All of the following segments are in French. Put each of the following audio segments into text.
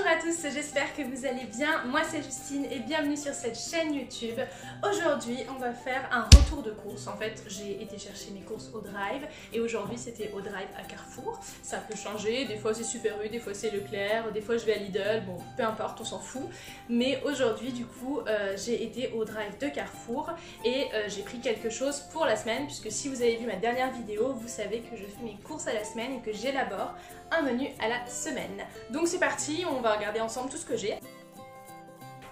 Bonjour à tous, j'espère que vous allez bien. Moi c'est Justine et bienvenue sur cette chaîne YouTube. Aujourd'hui on va faire un retour de course. En fait j'ai été chercher mes courses au Drive et aujourd'hui c'était au Drive à Carrefour. Ça peut changer, des fois c'est Super U, des fois c'est Leclerc, des fois je vais à Lidl, bon peu importe, on s'en fout. Mais aujourd'hui du coup j'ai été au Drive de Carrefour et j'ai pris quelque chose pour la semaine, puisque si vous avez vu ma dernière vidéo, vous savez que je fais mes courses à la semaine et que j'élabore un menu à la semaine. Donc c'est parti, on va regarder ensemble tout ce que j'ai.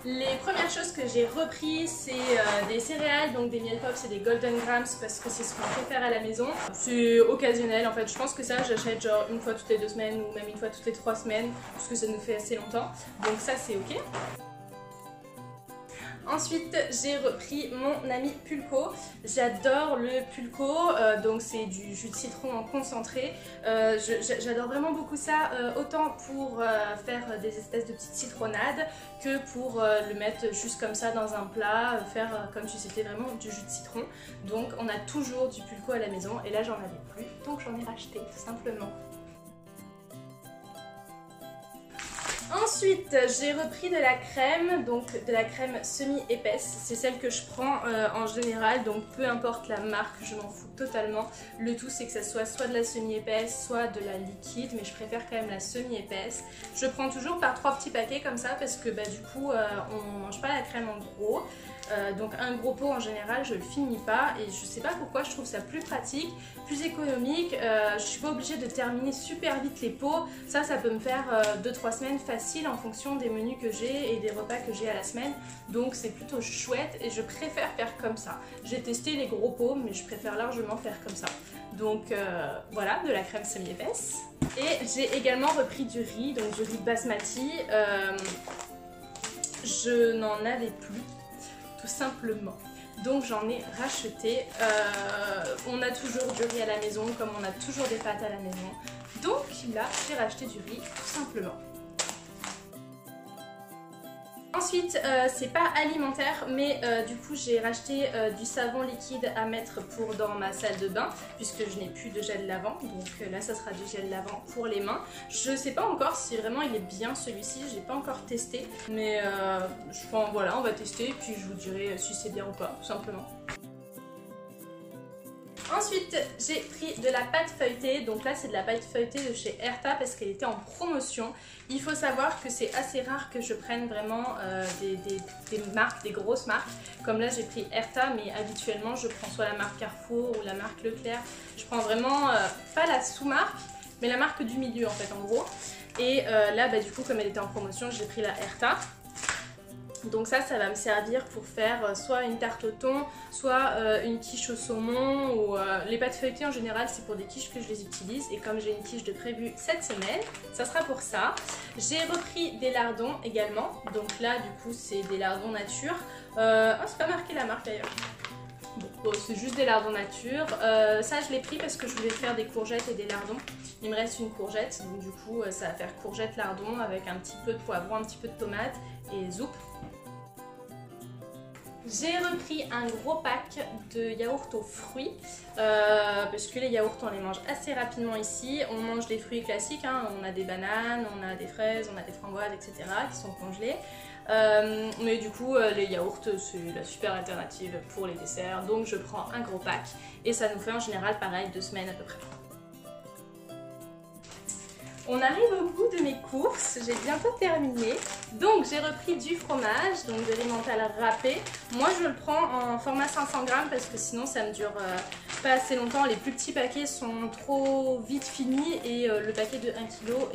Les premières choses que j'ai repris, c'est des céréales, donc des miel pops et des golden grams, parce que c'est ce qu'on préfère à la maison. C'est occasionnel en fait, je pense que ça j'achète genre une fois toutes les 2 semaines ou même une fois toutes les 3 semaines, parce que ça nous fait assez longtemps, donc ça c'est ok. Ensuite, j'ai repris mon ami Pulco. J'adore le Pulco, donc c'est du jus de citron en concentré. J'adore vraiment beaucoup ça, autant pour faire des espèces de petites citronnades que pour le mettre juste comme ça dans un plat, faire comme si c'était vraiment du jus de citron. Donc on a toujours du Pulco à la maison et là j'en avais plus, donc j'en ai racheté tout simplement. Ensuite, j'ai repris de la crème, donc de la crème semi-épaisse. C'est celle que je prends en général, donc peu importe la marque, je m'en fous totalement. Le tout, c'est que ça soit de la semi-épaisse, soit de la liquide, mais je préfère quand même la semi-épaisse. Je prends toujours par 3 petits paquets comme ça, parce que du coup, on mange pas la crème en gros. Donc un gros pot en général je le finis pas et je sais pas pourquoi, je trouve ça plus pratique, plus économique, je suis pas obligée de terminer super vite les pots, ça peut me faire 2-3 semaines facile en fonction des menus que j'ai et des repas que j'ai à la semaine, donc c'est plutôt chouette et je préfère faire comme ça. J'ai testé les gros pots mais je préfère largement faire comme ça. Donc voilà, de la crème semi-épaisse. Et j'ai également repris du riz, donc du riz basmati, je n'en avais plus tout simplement, donc j'en ai racheté. On a toujours du riz à la maison, comme on a toujours des pâtes à la maison, donc là j'ai racheté du riz tout simplement. Ensuite, c'est pas alimentaire, mais du coup j'ai racheté du savon liquide à mettre dans ma salle de bain, puisque je n'ai plus de gel lavant, donc là ça sera du gel lavant pour les mains. Je sais pas encore si vraiment il est bien celui-ci, j'ai pas encore testé, mais je pense voilà, on va tester, puis je vous dirai si c'est bien ou pas, tout simplement. Ensuite, j'ai pris de la pâte feuilletée, donc là c'est de la pâte feuilletée de chez Erta parce qu'elle était en promotion. Il faut savoir que c'est assez rare que je prenne vraiment des marques, des grosses marques. Comme là j'ai pris Erta, mais habituellement je prends soit la marque Carrefour ou la marque Leclerc. Je prends vraiment pas la sous-marque, mais la marque du milieu en fait en gros. Et là du coup comme elle était en promotion, j'ai pris la Erta. Donc ça va me servir pour faire soit une tarte au thon, soit une quiche au saumon, ou les pâtes feuilletées en général c'est pour des quiches que je les utilise, et comme j'ai une quiche de prévue cette semaine, ça sera pour ça. J'ai repris des lardons également, donc là du coup c'est des lardons nature, c'est pas marqué la marque d'ailleurs. Bon, c'est juste des lardons nature, ça je l'ai pris parce que je voulais faire des courgettes et des lardons. Il me reste une courgette, donc du coup ça va faire courgette lardon avec un petit peu de poivron, un petit peu de tomate et zoup. J'ai repris un gros pack de yaourts aux fruits, parce que les yaourts on les mange assez rapidement ici. On mange des fruits classiques, hein. On a des bananes, on a des fraises, on a des framboises, etc. qui sont congelées. Mais du coup les yaourts c'est la super alternative pour les desserts, donc je prends un gros pack et ça nous fait en général pareil 2 semaines à peu près. On arrive au bout de mes courses, j'ai bientôt terminé. Donc j'ai repris du fromage, donc de l'emmental râpé. Moi je le prends en format 500 grammes parce que sinon ça me dure pas assez longtemps. Les plus petits paquets sont trop vite finis et le paquet de 1 kg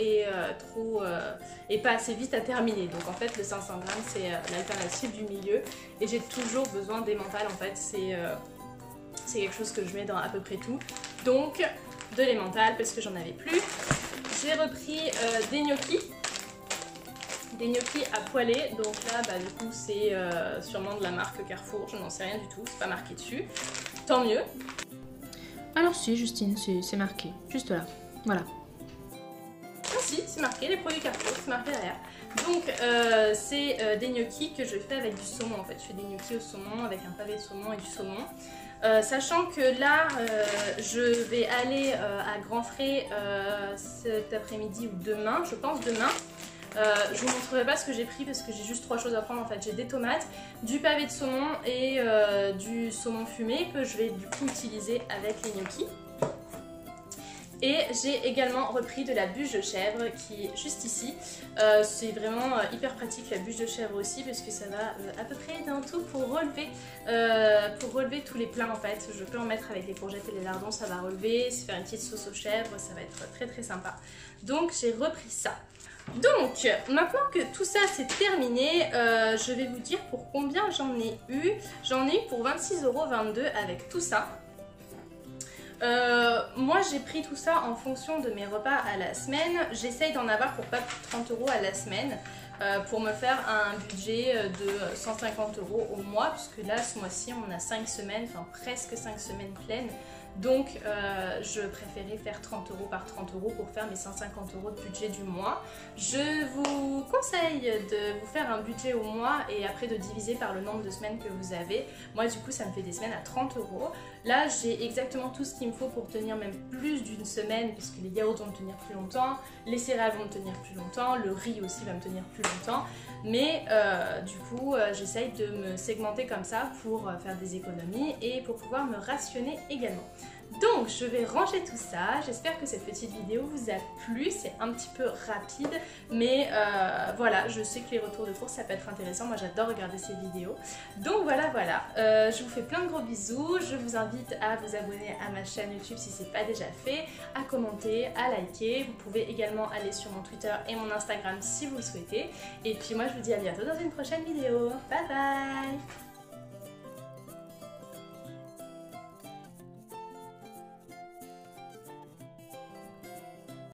est pas assez vite à terminer. Donc en fait le 500 grammes c'est l'alternative du milieu et j'ai toujours besoin d'emmental en fait. C'est quelque chose que je mets dans à peu près tout. Donc de l'emmental parce que j'en avais plus. J'ai repris des gnocchis à poêler, donc là du coup c'est sûrement de la marque Carrefour, je n'en sais rien du tout, c'est pas marqué dessus, tant mieux. Alors si Justine, c'est marqué, juste là, voilà. Ah si, c'est marqué, les produits Carrefour, c'est marqué derrière. Donc c'est des gnocchis que je fais avec du saumon en fait, je fais des gnocchis au saumon avec un pavé de saumon et du saumon. Sachant que là, je vais aller à Grand Frais cet après-midi ou demain, je pense demain. Je vous montrerai pas ce que j'ai pris parce que j'ai juste 3 choses à prendre en fait. J'ai des tomates, du pavé de saumon et du saumon fumé que je vais du coup utiliser avec les gnocchis. Et j'ai également repris de la bûche de chèvre qui est juste ici. C'est vraiment hyper pratique la bûche de chèvre aussi parce que ça va à peu près d'un tout pour relever tous les plats en fait. Je peux en mettre avec les courgettes et les lardons, ça va relever, se faire une petite sauce aux chèvres, ça va être très très sympa. Donc j'ai repris ça. Donc maintenant que tout ça c'est terminé, je vais vous dire pour combien j'en ai eu. J'en ai eu pour 26,22 € avec tout ça. Moi j'ai pris tout ça en fonction de mes repas à la semaine. J'essaye d'en avoir pour pas plus de 30 € à la semaine pour me faire un budget de 150 € au mois, puisque là ce mois-ci on a 5 semaines, enfin presque 5 semaines pleines. Donc je préférais faire 30 € par 30 € pour faire mes 150 € de budget du mois. Je vous conseille de vous faire un budget au mois et après de diviser par le nombre de semaines que vous avez. Moi du coup ça me fait des semaines à 30 €. Là j'ai exactement tout ce qu'il me faut pour tenir même plus d'une semaine, puisque les yaourts vont me tenir plus longtemps, les céréales vont me tenir plus longtemps, le riz aussi va me tenir plus longtemps. Mais du coup j'essaye de me segmenter comme ça pour faire des économies et pour pouvoir me rationner également. Donc je vais ranger tout ça, j'espère que cette petite vidéo vous a plu, c'est un petit peu rapide mais voilà, je sais que les retours de course ça peut être intéressant, moi j'adore regarder ces vidéos. Donc voilà, je vous fais plein de gros bisous, je vous invite à vous abonner à ma chaîne YouTube si ce n'est pas déjà fait, à commenter, à liker, vous pouvez également aller sur mon Twitter et mon Instagram si vous le souhaitez. Et puis moi je vous dis à bientôt dans une prochaine vidéo, bye bye.